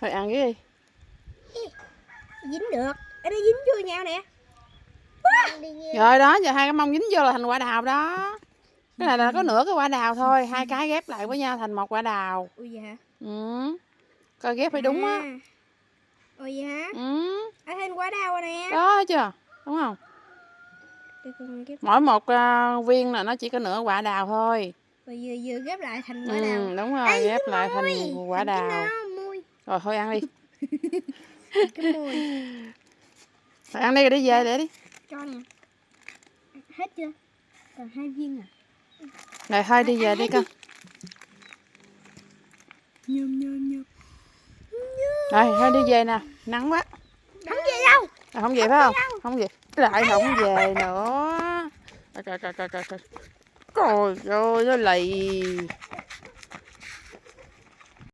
Thôi ăn cái đi. Dính được. Ở đây dính vô nhau nè. Rồi đó, giờ hai cái mông dính vô là thành quả đào đó. Cái này là có nửa cái quả đào thôi, hai cái ghép lại với nhau thành một quả đào. Ui vậy hả? Ừ. Coi ghép phải đúng á. Ui vậy hả? Ừ. Ở thêm quả đào rồi nè. Đó thấy chưa? Đúng không? Mỗi một viên là nó chỉ có nửa quả đào thôi. Rồi vừa ghép lại thành quả đào. Đúng rồi, ghép lại thành quả đào. Rồi thôi ăn đi. Cái mùi. Thôi ăn đi rồi đi về để đi. Cho nè. Hết chưa? Còn 2 viên à? Rồi thôi đi về đi con. Nhum. Rồi thôi đi về nè, nắng quá. Không về đâu. Không về phải không? Không về. Lại không về nữa. Trời ơi, nó lì.